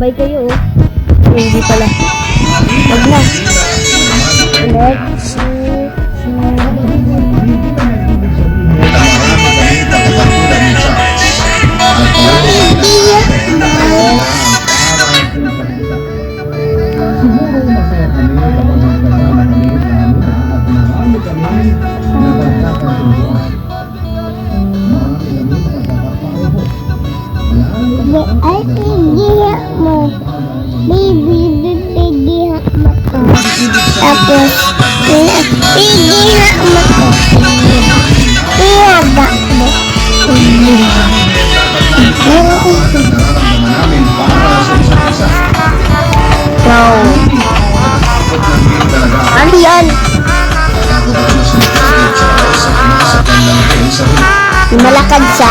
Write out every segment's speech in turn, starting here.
Sabay kayo, oh. Hindi pala. Wag na. Let's ay tigihak mo. Baby, tigihak mo ko. Tapos, tigihak mo ko. Iyaga mo. Wow. Ano yan? Malakad siya.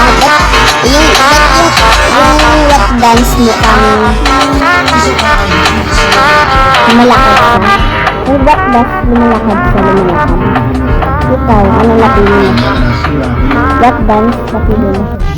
Yung lap dance mo kami. Malakad siya. Yung lap dance, lumalakad siya, lumalakad. Ikaw, ano napili mo? Lap dance, napili mo.